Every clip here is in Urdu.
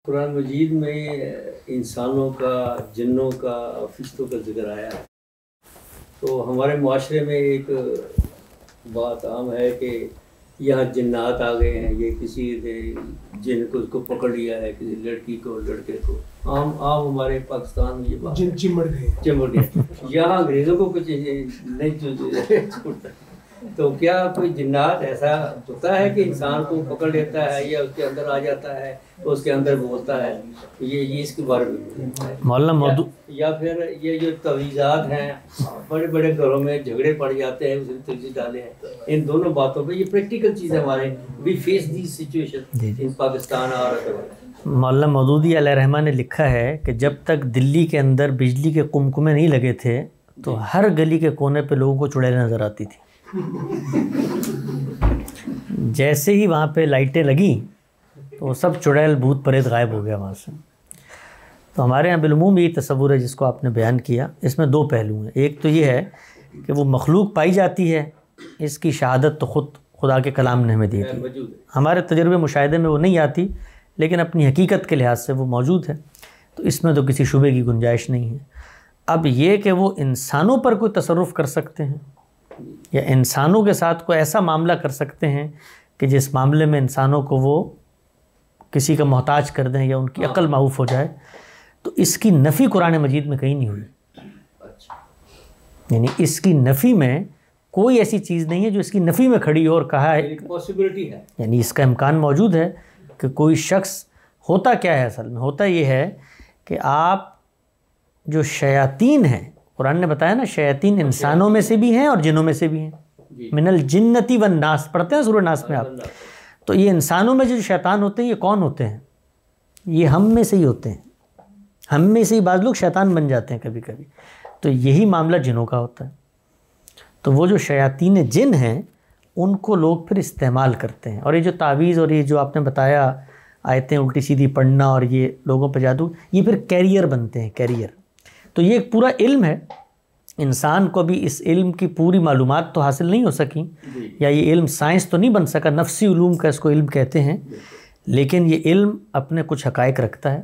قرآن مجید میں انسانوں کا، جنوں کا، فرشتوں کا ذکر آیا ہے، تو ہمارے معاشرے میں ایک بات عام ہے کہ یہاں جنات آ گئے ہیں، یہ کسی نے جن کو اس کو پکڑ لیا ہے، کسی لڑکی کو، لڑکے کو، عام ہمارے پاکستان میں یہ بات جن چمڑ گئے یہاں انگریزوں کو کچھ نہیں چھوڑتا۔ تو کیا کوئی جنات ایسا ہوتا ہے کہ انسان کو پکڑ لیتا ہے یا اس کے اندر آ جاتا ہے تو اس کے اندر بولتا ہے؟ یہ اس کے بارے میں مولانا یا پھر یہ جو تعویذات ہیں، بڑے بڑے گھروں میں جھگڑے پڑ جاتے ہیں، اس نے تعویذ ڈالے ہیں، ان دونوں باتوں پہ یہ پریکٹیکل چیز ہے، ہمارے we face the situation in Pakistan. اور مولانا مودودی علیہ رحمہ نے لکھا ہے کہ جب تک دلی کے اندر بجلی کے قمقمے نہیں لگے تھے تو ہر گلی کے کونے پہ لوگوں کو چڑیلیں نظر آتی تھی۔ جیسے ہی وہاں پہ لائٹیں لگیں تو وہ سب چڑیل بھوت پریت غائب ہو گیا وہاں سے۔ تو ہمارے یہاں بالعموم یہ تصور ہے جس کو آپ نے بیان کیا، اس میں دو پہلو ہیں۔ ایک تو یہ ہے کہ وہ مخلوق پائی جاتی ہے، اس کی شہادت تو خود خدا کے کلام نے ہمیں دی تھی، ہمارے تجربے مشاہدے میں وہ نہیں آتی، لیکن اپنی حقیقت کے لحاظ سے وہ موجود ہے، تو اس میں تو کسی شبے کی گنجائش نہیں ہے۔ اب یہ کہ وہ انسانوں پر کوئی تصرف کر سکتے ہیں یا انسانوں کے ساتھ کوئی ایسا معاملہ کر سکتے ہیں کہ جس معاملے میں انسانوں کو وہ کسی کا محتاج کر دیں یا ان کی عقل معوف ہو جائے، تو اس کی نفی قرآن مجید میں کہیں نہیں ہوئی۔ یعنی اس کی نفی میں کوئی ایسی چیز نہیں ہے جو اس کی نفی میں کھڑی ہو اور کہا ہے، پاسبلٹی ہے، یعنی اس کا امکان موجود ہے کہ کوئی شخص، ہوتا کیا ہے اصل میں، ہوتا یہ ہے کہ آپ جو شیاطین ہیں، قرآن نے بتایا نا شیاطین انسانوں میں سے بھی ہیں اور جنوں میں سے بھی ہیں، من الجنتی والناس پڑھتے ہیں سورہ ناس میں آپ۔ تو یہ انسانوں میں جو شیطان ہوتے ہیں یہ کون ہوتے ہیں؟ یہ ہم میں سے ہی ہوتے ہیں، ہم میں سے ہی بعض لوگ شیطان بن جاتے ہیں کبھی کبھی، تو یہی معاملہ جنوں کا ہوتا ہے۔ تو وہ جو شیاطین جن ہیں ان کو لوگ پھر استعمال کرتے ہیں، اور یہ جو تعویذ اور یہ جو آپ نے بتایا آیتیں الٹی سیدھی پڑھنا اور یہ لوگوں پہ جادو، یہ پھر کیریئر بنتے ہیں، کیریئر۔ تو یہ ایک پورا علم ہے، انسان کو بھی اس علم کی پوری معلومات تو حاصل نہیں ہو سکیں، یا یہ علم سائنس تو نہیں بن سکا، نفسی علوم کا اس کو علم کہتے ہیں، لیکن یہ علم اپنے کچھ حقائق رکھتا ہے۔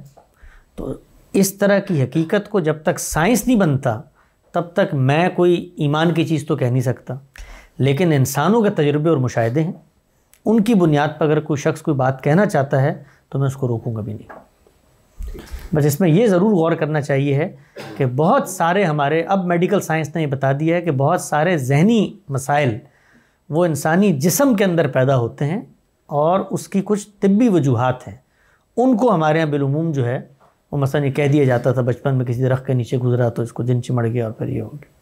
تو اس طرح کی حقیقت کو جب تک سائنس نہیں بنتا تب تک میں کوئی ایمان کی چیز تو کہہ نہیں سکتا، لیکن انسانوں کے تجربے اور مشاہدے ہیں، ان کی بنیاد پر اگر کوئی شخص کوئی بات کہنا چاہتا ہے تو میں اس کو روکوں گا بھی نہیں۔ بس اس میں یہ ضرور غور کرنا چاہیے ہے کہ بہت سارے ہمارے، اب میڈیکل سائنس نے یہ بتا دیا ہے کہ بہت سارے ذہنی مسائل وہ انسانی جسم کے اندر پیدا ہوتے ہیں اور اس کی کچھ طبی وجوہات ہیں، ان کو ہمارے یہاں بالعموم جو ہے وہ مثلا یہ کہہ دیا جاتا تھا بچپن میں کسی درخت کے نیچے گزرا تو اس کو جن چمڑ گیا اور پھر یہ ہو گیا۔